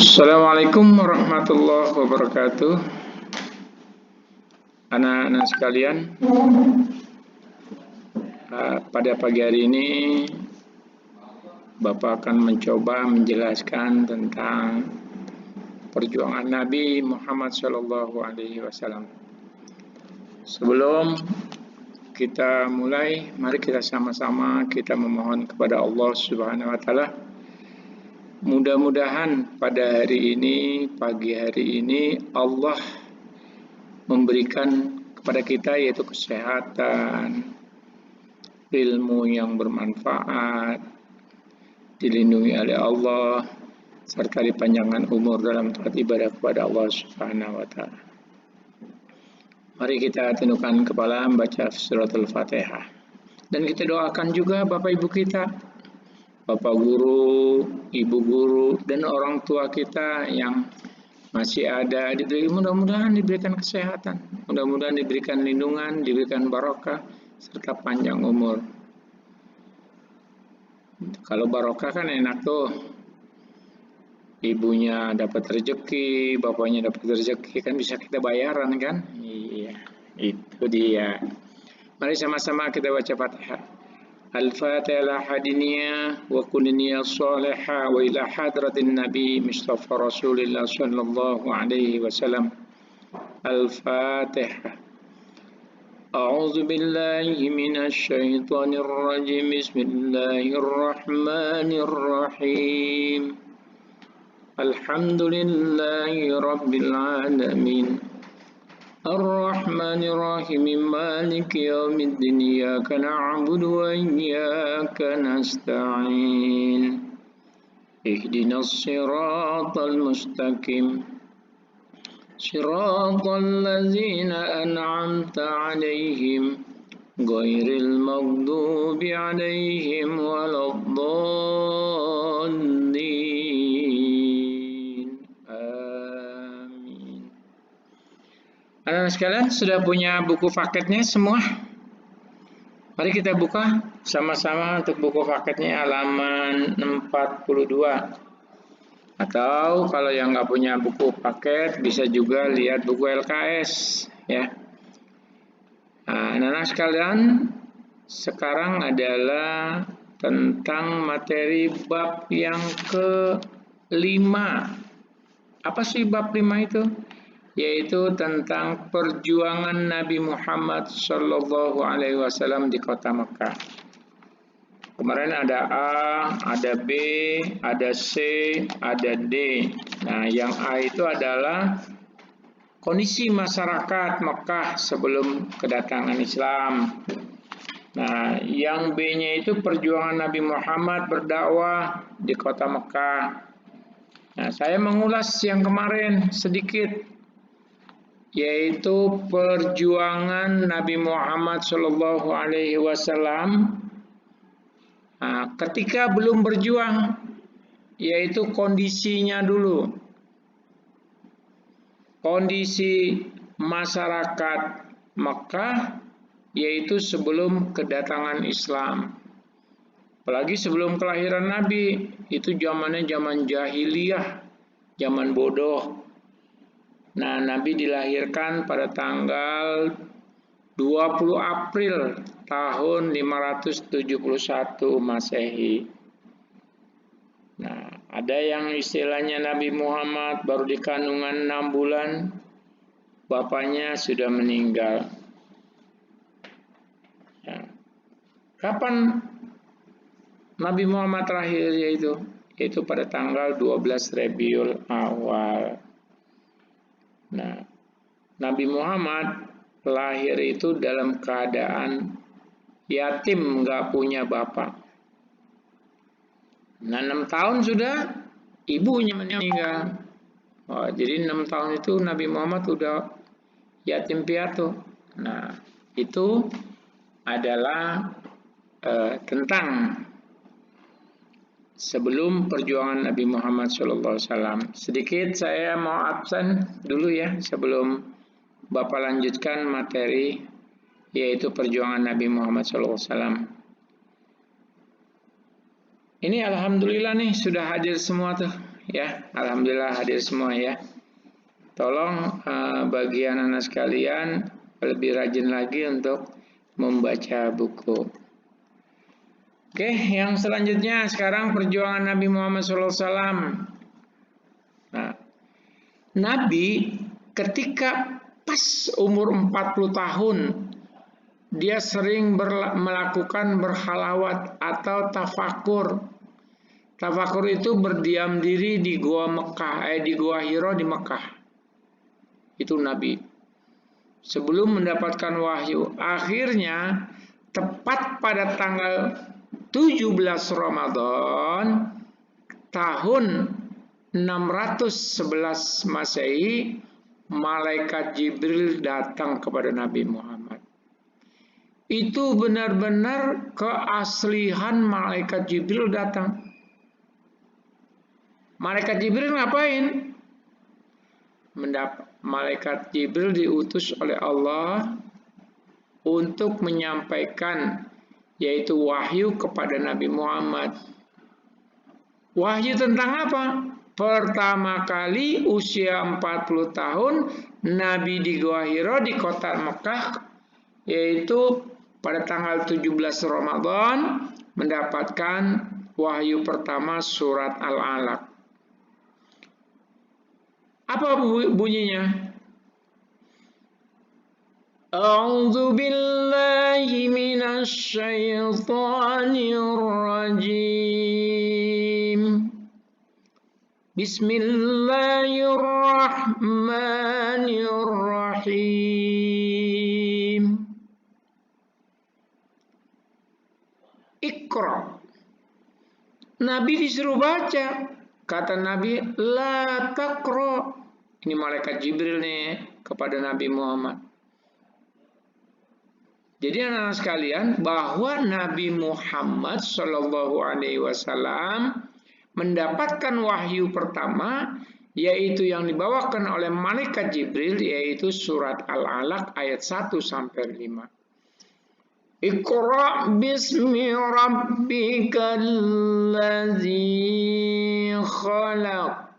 Assalamualaikum warahmatullahi wabarakatuh. Anak-anak sekalian, pada pagi hari ini Bapak akan mencoba menjelaskan tentang perjuangan Nabi Muhammad SAW. Sebelum kita mulai, mari kita sama-sama kita memohon kepada Allah Subhanahu wa taala. Mudah-mudahan pada hari ini, pagi hari ini, Allah memberikan kepada kita yaitu kesehatan, ilmu yang bermanfaat, dilindungi oleh Allah, serta dipanjangkan umur dalam taat ibadah kepada Allah Subhanahu wa taala. Mari kita tundukkan kepala membaca surat Al-Fatihah. Dan kita doakan juga Bapak Ibu kita, Bapak Guru, Ibu Guru, dan orang tua kita yang masih ada, mudah-mudahan diberikan kesehatan, mudah-mudahan diberikan lindungan, diberikan barokah, serta panjang umur. Kalau barokah kan enak tuh, ibunya dapat rezeki, bapaknya dapat rezeki, kan bisa kita bayaran kan? Iya, itu dia. Mari sama-sama kita baca Fatihah. Al-Fatihah hadiniya wa kunniya salihah wa ila hadratin Nabi Mustafa Rasulullah sallallahu alaihi wasallam. Al-Fatihah. A'udzu billahi minasy syaithanir rajim. Bismillahirrahmanirrahim. Alhamdulillahi rabbil alamin. Ar-Rahmanir-Rahim, Maliki yaumiddin, Iyyaka na'budu wa iyyaka nasta'in. Ihdinas siratal mustaqim, siratal ladzina an'amta 'alaihim, ghairil maghdubi 'alaihim waladdallin. Anak-anak sekalian, sudah punya buku paketnya semua? Mari kita buka sama-sama untuk buku paketnya halaman 42. Atau kalau yang nggak punya buku paket, bisa juga lihat buku LKS ya. Nah, anak-anak sekalian, sekarang adalah tentang materi bab yang ke-5. Apa sih bab 5 itu? Yaitu tentang perjuangan Nabi Muhammad Sallallahu Alaihi Wasallam di kota Mekah. Kemarin ada A, ada B, ada C, ada D. Nah, yang A itu adalah kondisi masyarakat Mekah sebelum kedatangan Islam. Nah, yang B-nya itu perjuangan Nabi Muhammad berdakwah di kota Mekah. Nah, saya mengulas yang kemarin sedikit, yaitu perjuangan Nabi Muhammad Shallallahu Alaihi Wasallam ketika belum berjuang, yaitu kondisinya dulu, kondisi masyarakat Mekah, yaitu sebelum kedatangan Islam. Apalagi sebelum kelahiran Nabi, itu zamannya zaman jahiliyah, zaman bodoh. Nah, Nabi dilahirkan pada tanggal 20 April tahun 571 Masehi. Nah, ada yang istilahnya Nabi Muhammad baru di kandungan 6 bulan, bapaknya sudah meninggal. Nah, kapan Nabi Muhammad terakhir yaitu pada tanggal 12 Rabiul Awal. Nah, Nabi Muhammad lahir itu dalam keadaan yatim, nggak punya bapak. Nah, 6 tahun sudah ibunya meninggal. Jadi 6 tahun itu Nabi Muhammad sudah yatim piatu. Nah, itu adalah tentang sebelum perjuangan Nabi Muhammad SAW. Sedikit saya mau absen dulu ya sebelum Bapak lanjutkan materi, yaitu perjuangan Nabi Muhammad SAW. Ini alhamdulillah nih sudah hadir semua tuh ya. Alhamdulillah hadir semua ya. Tolong bagi anak-anak sekalian lebih rajin lagi untuk membaca buku. Oke, yang selanjutnya sekarang perjuangan Nabi Muhammad SAW. Nah, Nabi ketika pas umur 40 tahun, dia sering melakukan berhalawat atau tafakur. Tafakur itu berdiam diri di gua Mekah, di gua Hira di Mekah. Itu Nabi. Sebelum mendapatkan wahyu, akhirnya tepat pada tanggal 17 Ramadan tahun 611 Masehi, malaikat Jibril datang kepada Nabi Muhammad. Itu benar-benar keaslian malaikat Jibril datang. Malaikat Jibril ngapain? Malaikat Jibril diutus oleh Allah untuk menyampaikan yaitu wahyu kepada Nabi Muhammad. Wahyu tentang apa? Pertama kali usia 40 tahun Nabi di Gua Hira di kota Mekah, yaitu pada tanggal 17 Ramadan mendapatkan wahyu pertama surat Al-Alaq. Apa bunyinya? A'udzu billahi minasy syaithanir rajim. Bismillahirrahmanirrahim. Iqra. Nabi disuruh baca. Kata Nabi, la taqra. Ini malaikat Jibril nih kepada Nabi Muhammad. Jadi anak-anak sekalian, bahwa Nabi Muhammad Shallallahu Alaihi Wasallam mendapatkan wahyu pertama, yaitu yang dibawakan oleh malaikat Jibril, yaitu surat Al-Alaq ayat 1 sampai 5. Iqra bismi rabbikal ladzi khalaq.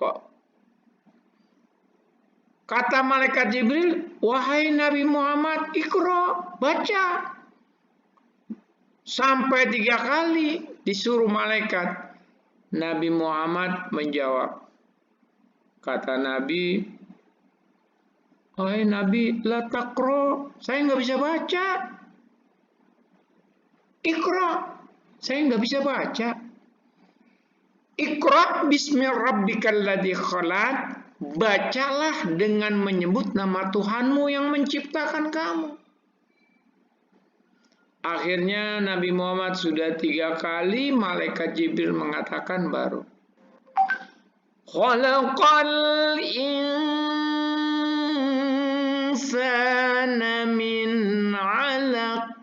Kata malaikat Jibril, wahai Nabi Muhammad, Iqra, baca. Sampai 3 kali disuruh malaikat. Nabi Muhammad menjawab. Kata Nabi, wahai Nabi, la taqra, saya nggak bisa baca. Iqra, saya nggak bisa baca. Iqra bismi rabbikal ladzi khalaq. Bacalah dengan menyebut nama Tuhanmu yang menciptakan kamu. Akhirnya Nabi Muhammad sudah 3 kali malaikat Jibril mengatakan baru. Khalaqal insana min 'alaq.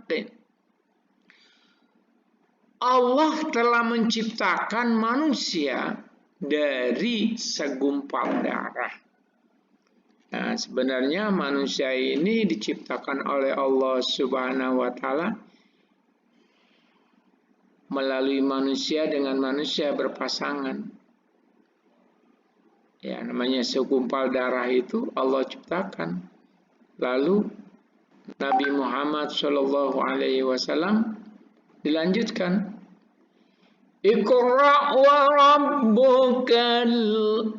Allah telah menciptakan manusia dari segumpal darah. Nah, sebenarnya manusia ini diciptakan oleh Allah Subhanahu wa Ta'ala melalui manusia dengan manusia berpasangan. Ya, namanya segumpal darah itu Allah ciptakan. Lalu Nabi Muhammad Shallallahu Alaihi Wasallam dilanjutkan. Iqra wa rabbukal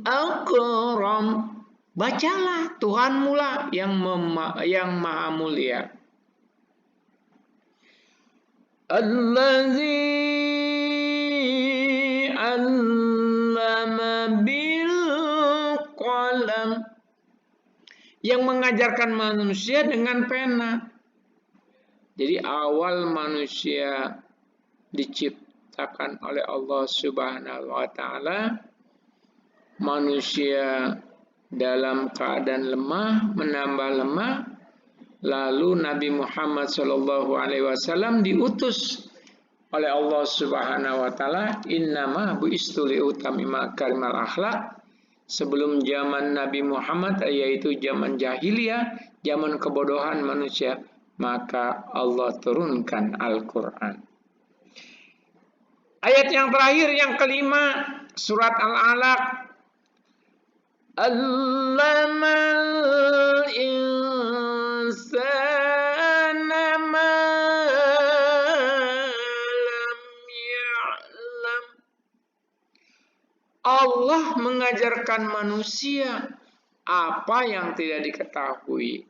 akram. Bacalah, Tuhanmu lah yang maha mulia. Allazi allama bil qalam. Yang mengajarkan manusia dengan pena. Jadi awal manusia diciptakan oleh Allah Subhanahu wa Ta'ala, manusia dalam keadaan lemah, menambah lemah, lalu Nabi Muhammad Shallallahu Alaihi Wasallam diutus oleh Allah Subhanahu Wa Ta'ala, innama bu'istu liutamima karimal akhlak. Sebelum zaman Nabi Muhammad, yaitu zaman jahiliyah, zaman kebodohan manusia, maka Allah turunkan Al-Quran. Ayat yang terakhir, yang kelima, surat Al-Alaq, Allamal insana ma lam ya'lam. Allah mengajarkan manusia apa yang tidak diketahui.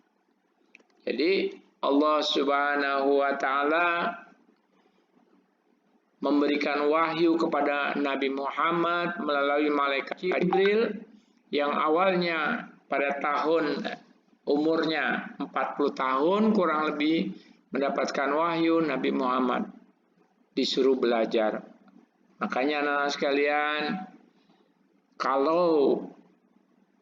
Jadi Allah Subhanahu wa taala memberikan wahyu kepada Nabi Muhammad melalui malaikat Jibril yang awalnya pada tahun umurnya 40 tahun kurang lebih mendapatkan wahyu. Nabi Muhammad disuruh belajar. Makanya anak-anak sekalian, kalau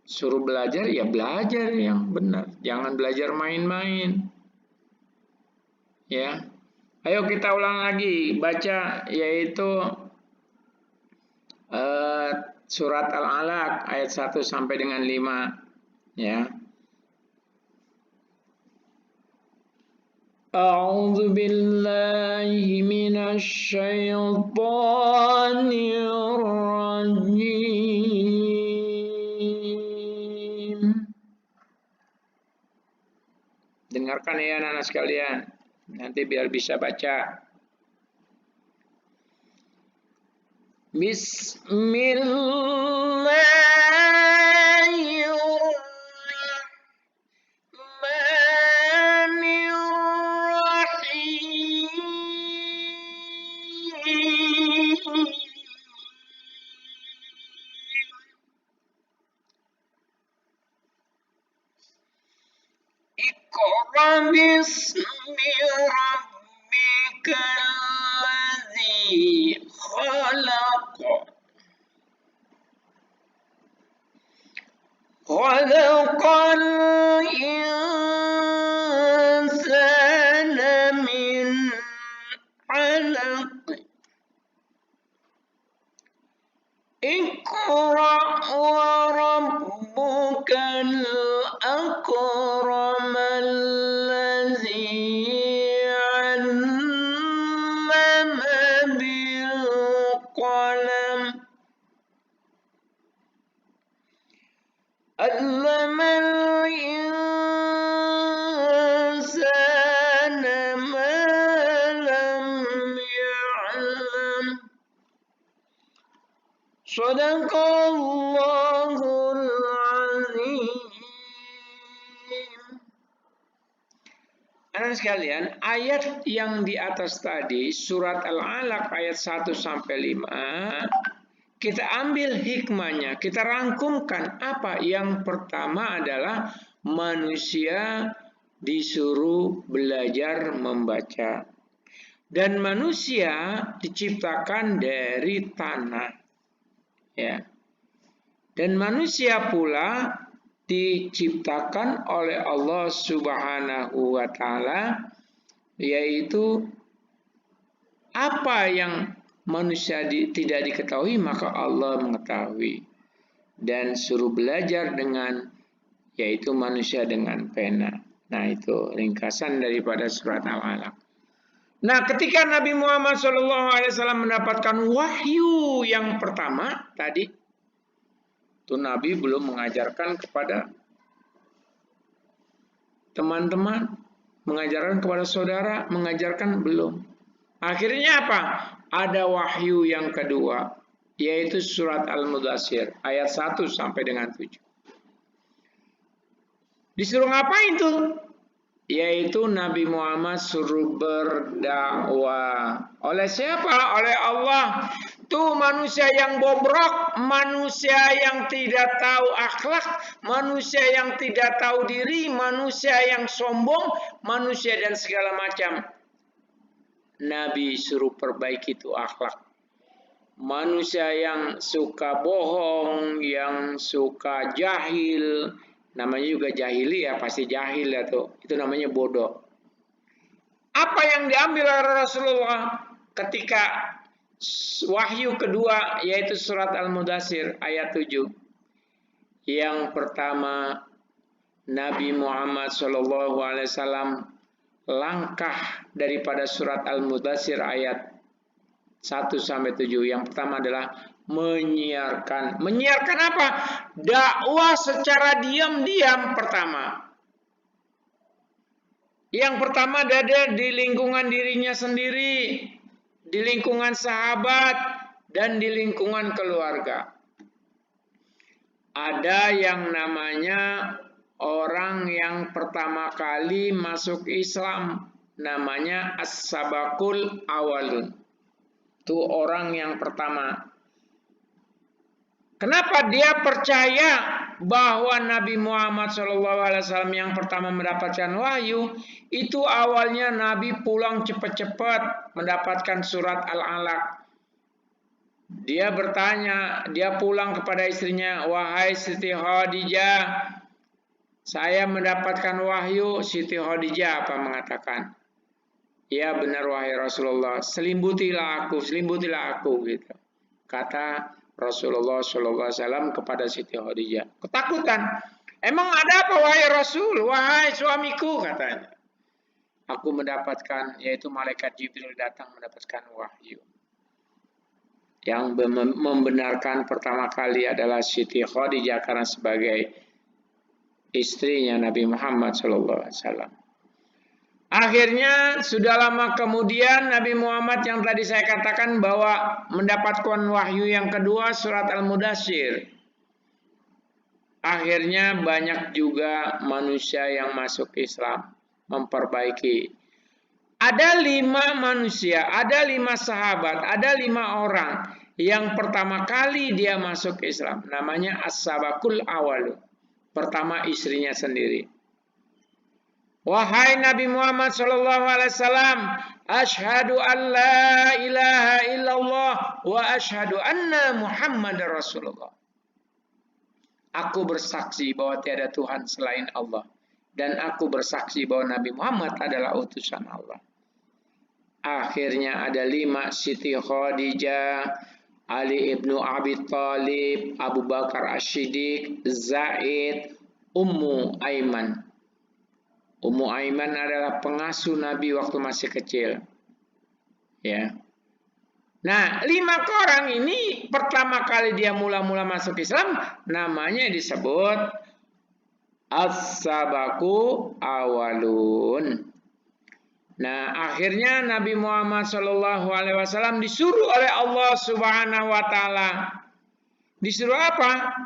suruh belajar ya belajar yang benar, jangan belajar main-main. Ya. Ayo kita ulang lagi baca, yaitu surat Al-Alaq ayat 1 sampai dengan 5 ya. A'udzu billahi minasy syaithanir rajim. Dengarkan ya anak-anak sekalian, nanti biar bisa baca. Bismillahirrahmanirrahim. Iqra bismi rabbikal ladzi khalaq. Khalaqal insana min 'alaq. Iqra wa rabbukal akram alladzi 'allama bil qalam. 'Allamal insana ma lam ya'lam. Shadaqallahul azim. Anak sekalian, ayat yang di atas tadi, surat Al-Alaq ayat 1 sampai 5, kita ambil hikmahnya, kita rangkumkan apa? Yang pertama adalah manusia disuruh belajar membaca. Dan manusia diciptakan dari tanah. Ya. Dan manusia pula diciptakan oleh Allah Subhanahu wa taala, yaitu apa yang manusia tidak diketahui maka Allah mengetahui, dan suruh belajar dengan, yaitu manusia dengan pena. Nah, itu ringkasan daripada surat Al-Alaq. Nah, ketika Nabi Muhammad SAW mendapatkan wahyu yang pertama tadi, itu Nabi belum mengajarkan kepada teman-teman, mengajarkan kepada saudara, mengajarkan belum. Akhirnya apa? Ada wahyu yang kedua, yaitu surat Al-Mudaththir ayat 1 sampai dengan 7. Disuruh ngapain tuh? Yaitu Nabi Muhammad suruh berdakwah. Oleh siapa? Oleh Allah. Tuh manusia yang bobrok, manusia yang tidak tahu akhlak, manusia yang tidak tahu diri, manusia yang sombong, manusia dan segala macam. Nabi suruh perbaiki itu akhlak. Manusia yang suka bohong, yang suka jahil, namanya juga jahili ya, pasti jahil ya tuh. Itu namanya bodoh. Apa yang diambil oleh Rasulullah ketika wahyu kedua, yaitu surat Al-Mudaththir ayat 7. Yang pertama, Nabi Muhammad SAW langkah daripada surat Al-Mudaththir ayat 1 sampai 7. Yang pertama adalah menyiarkan. Menyiarkan apa? Dakwah secara diam-diam pertama. Yang pertama ada di lingkungan dirinya sendiri, di lingkungan sahabat, dan di lingkungan keluarga. Ada yang namanya orang yang pertama kali masuk Islam, namanya as-sabakul awalun. Itu orang yang pertama. Kenapa dia percaya bahwa Nabi Muhammad SAW yang pertama mendapatkan wahyu? Itu awalnya Nabi pulang cepat-cepat mendapatkan surat Al-Alaq. Dia bertanya, dia pulang kepada istrinya, wahai Siti Khadijah, saya mendapatkan wahyu. Siti Khadijah apa mengatakan? Ya benar wahai Rasulullah, selimbutilah aku gitu. Kata Rasulullah SAW kepada Siti Khadijah. Ketakutan. Emang ada apa wahai Rasul? Wahai suamiku katanya. Aku mendapatkan, yaitu malaikat Jibril datang mendapatkan wahyu. Yang membenarkan pertama kali adalah Siti Khadijah karena sebagai istrinya Nabi Muhammad SAW. Akhirnya sudah lama kemudian Nabi Muhammad yang tadi saya katakan bahwa mendapatkan wahyu yang kedua surat Al-Mudaththir. Akhirnya banyak juga manusia yang masuk Islam, memperbaiki. Ada 5 manusia, ada 5 sahabat, ada 5 orang yang pertama kali dia masuk Islam. Namanya as-sabakul awal. Pertama istrinya sendiri. Wahai Nabi Muhammad SAW, asyhadu an la ilaha illallah wa asyhadu anna Muhammad Rasulullah. Aku bersaksi bahwa tiada Tuhan selain Allah. Dan aku bersaksi bahwa Nabi Muhammad adalah utusan Allah. Akhirnya ada 5, Siti Khadijah, Ali ibnu Abi Thalib, Abu Bakar As-Siddiq, Zaid, Ummu Aiman. Ummu Aiman adalah pengasuh Nabi waktu masih kecil. Ya. Nah, 5 orang ini pertama kali dia mula-mula masuk Islam, namanya disebut as-sabaku awalun. Nah, akhirnya Nabi Muhammad SAW disuruh oleh Allah Subhanahu wa taala. Disuruh apa?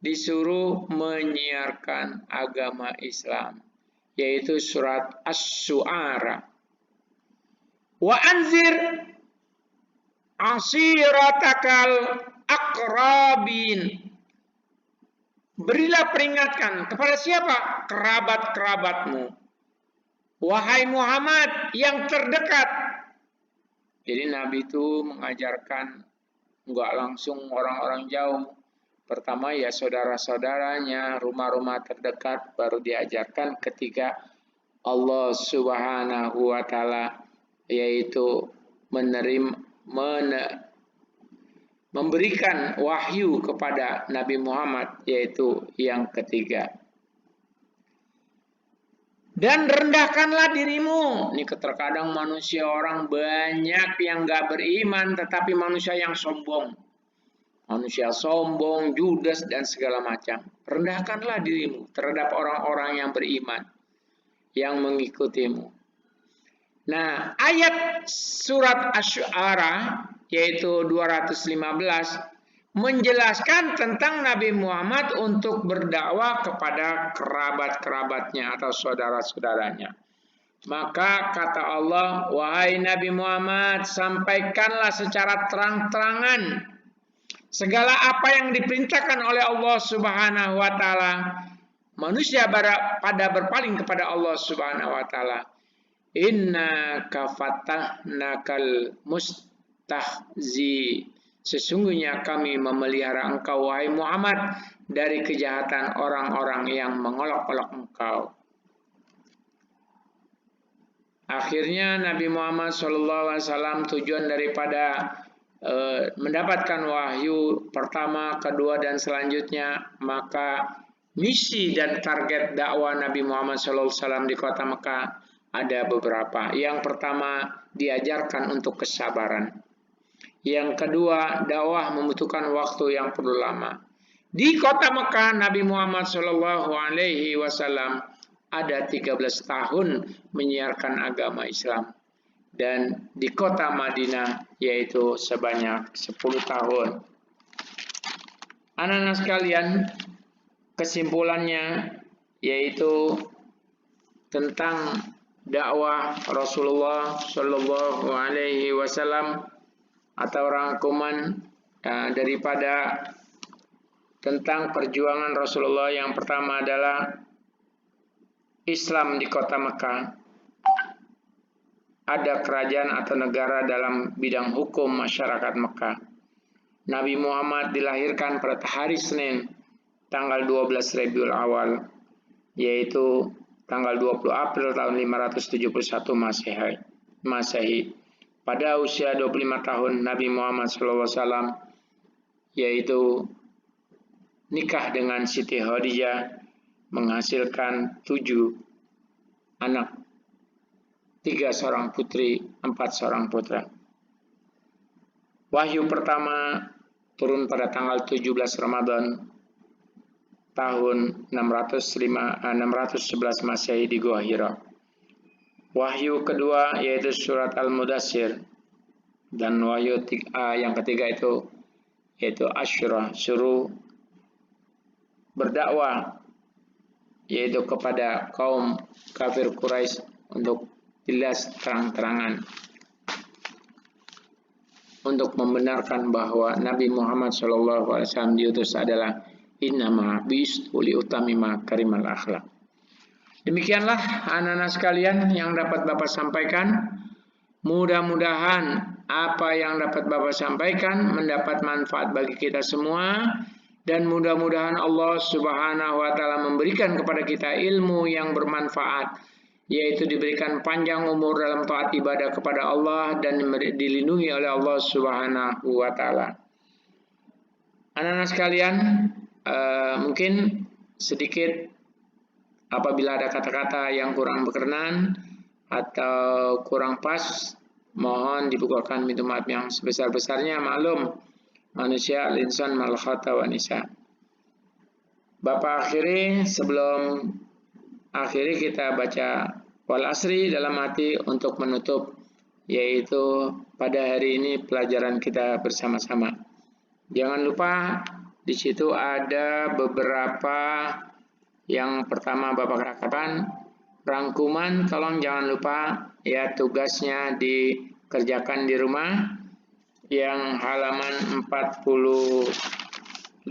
Disuruh menyiarkan agama Islam, yaitu surat Asy-Syu'ara. Wa anzir ashiratakal aqrabin. Berilah peringatkan kepada siapa? Kerabat-kerabatmu. Wahai Muhammad yang terdekat. Jadi Nabi itu mengajarkan enggak langsung orang-orang jauh. Pertama ya saudara-saudaranya, rumah-rumah terdekat, baru diajarkan ketika Allah Subhanahu wa taala yaitu memberikan wahyu kepada Nabi Muhammad, yaitu yang ketiga. Dan rendahkanlah dirimu. Ini terkadang manusia orang banyak yang gak beriman, tetapi manusia yang sombong. Manusia sombong, judes, dan segala macam. Rendahkanlah dirimu terhadap orang-orang yang beriman, yang mengikutimu. Nah, ayat surat Asy-Syu'ara yaitu 215 menjelaskan tentang Nabi Muhammad untuk berdakwah kepada kerabat-kerabatnya atau saudara-saudaranya. Maka kata Allah, wahai Nabi Muhammad, sampaikanlah secara terang-terangan segala apa yang diperintahkan oleh Allah Subhanahu wa taala. Manusia pada berpaling kepada Allah Subhanahu wa taala. Inna kafathnakal mustahzi. Sesungguhnya kami memelihara engkau wahai Muhammad dari kejahatan orang-orang yang mengolok-olok engkau. Akhirnya Nabi Muhammad SAW tujuan daripada mendapatkan wahyu pertama, kedua, dan selanjutnya, maka misi dan target dakwah Nabi Muhammad SAW di kota Mekah ada beberapa. Yang pertama, diajarkan untuk kesabaran. Yang kedua, dakwah membutuhkan waktu yang perlu lama. Di kota Mekah, Nabi Muhammad SAW ada 13 tahun menyiarkan agama Islam. Dan di kota Madinah yaitu sebanyak 10 tahun. Anak-anak sekalian, kesimpulannya yaitu tentang dakwah Rasulullah Shallallahu Alaihi Wasallam atau rangkuman daripada tentang perjuangan Rasulullah. Yang pertama adalah Islam di kota Mekah. Ada kerajaan atau negara dalam bidang hukum masyarakat Mekah. Nabi Muhammad dilahirkan pada hari Senin, tanggal 12 Rabiul Awal, yaitu tanggal 20 April tahun 571 Masehi. Pada usia 25 tahun, Nabi Muhammad SAW, yaitu nikah dengan Siti Khadijah, menghasilkan 7 anak, 3 seorang putri, 4 seorang putra. Wahyu pertama turun pada tanggal 17 Ramadan tahun 611 Masehi di Gua Hira. Wahyu kedua yaitu surat Al-Mudassir, dan wahyu yang ketiga yaitu Asyura, suruh berdakwah yaitu kepada kaum kafir Quraisy untuk jelas terang-terangan untuk membenarkan bahwa Nabi Muhammad SAW diutus adalah innama bi'ustu liutamima karimal akhlak. Demikianlah anak-anak sekalian yang dapat Bapak sampaikan. Mudah-mudahan apa yang dapat Bapak sampaikan mendapat manfaat bagi kita semua, dan mudah-mudahan Allah Subhanahu wa taala memberikan kepada kita ilmu yang bermanfaat, yaitu diberikan panjang umur dalam taat ibadah kepada Allah dan dilindungi oleh Allah Subhanahu wa taala. Anak-anak sekalian, mungkin sedikit apabila ada kata-kata yang kurang berkenan atau kurang pas, mohon dibukakan pintu maaf yang sebesar-besarnya. Maklum, manusia al-insan mal khata wa nisa. Bapak sebelum akhiri kita baca wal asri dalam hati untuk menutup, yaitu pada hari ini pelajaran kita bersama-sama. Jangan lupa di situ ada beberapa. Yang pertama Bapak katakan rangkuman, tolong jangan lupa ya, tugasnya dikerjakan di rumah. Yang halaman 44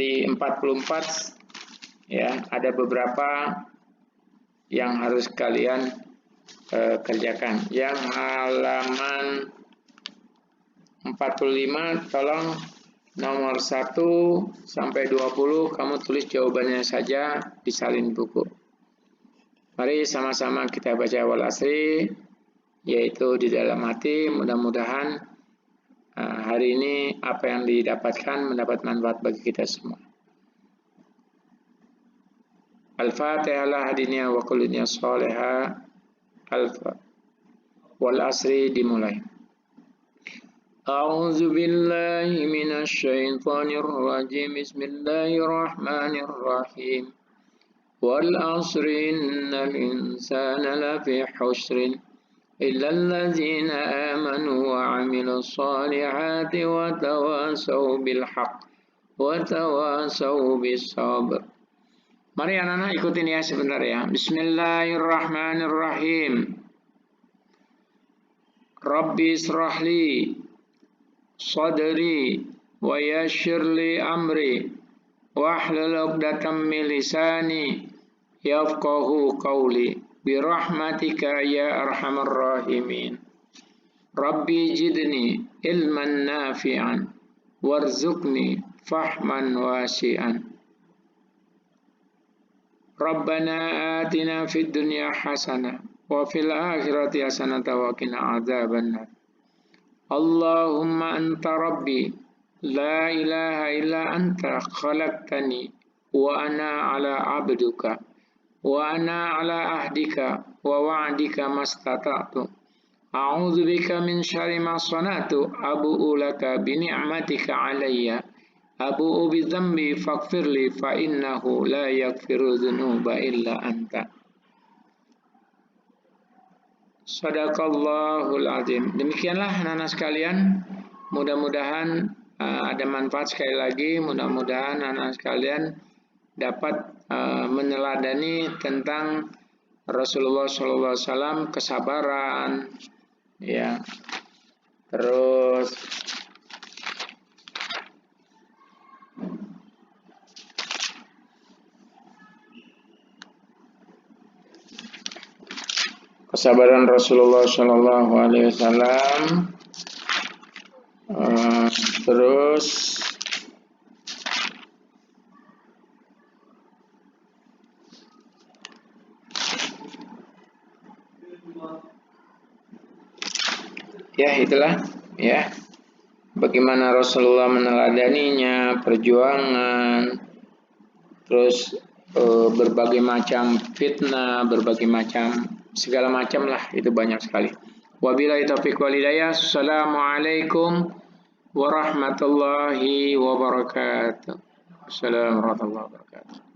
ya, ada beberapa yang harus kalian kerjakan. Yang halaman 45 tolong nomor 1 sampai 20 kamu tulis jawabannya saja di salin buku. Mari sama-sama kita baca wal asri, yaitu di dalam hati. Mudah-mudahan hari ini apa yang didapatkan mendapat manfaat bagi kita semua. Al-Fatihah lah hadinya wa kullinya sholiha. Wal asri dimulai. A'udzu billahi minasy syaithanir rajim. Bismillahirrahmanirrahim. Wal asri innal insana lafi khusrin illa allazina amanu wa 'amilus solihati wa tawasaw bil haqq wa tawasaw bis sabr. Mari anak-anak ikutin ya sebentar ya. Bismillahirrahmanirrahim. Rabbi israhli sadri wa yassir li amri wahlul 'uqdatam min lisani yafqahu qawli bi rahmatika ya arhamar rahimin. Rabbi jidni ilman nafi'an warzuqni fahman wasi'an. Rabbana atina fid dunya hasanah wa fil akhirati hasanah wa qina adzabannar. Allahumma anta rabbi la ilaha illa anta khalaqtani wa ana ala abduka wa ana ala ahdika wa wa'dika mastata'tu A'udzubika min syarri ma sana'tu abu'u laka bi ni'matika 'alayya abu'u bi dzambi faghfirli fa innahu la yaghfiru dzunuba illa anta. Shadaqallahul azim. Demikianlah anak-anak sekalian, mudah-mudahan ada manfaat. Sekali lagi, mudah-mudahan anak-anak sekalian dapat meneladani tentang Rasulullah SAW, kesabaran, ya, terus kesabaran Rasulullah SAW, terus ya itulah ya bagaimana Rasulullah meneladaninya, perjuangan, terus berbagai macam fitnah, berbagai macam segala macam lah, itu banyak sekali. Wabillahi taufiq wal hidayah. Assalamualaikum warahmatullahi wabarakatuh. Assalamualaikum warahmatullahi wabarakatuh.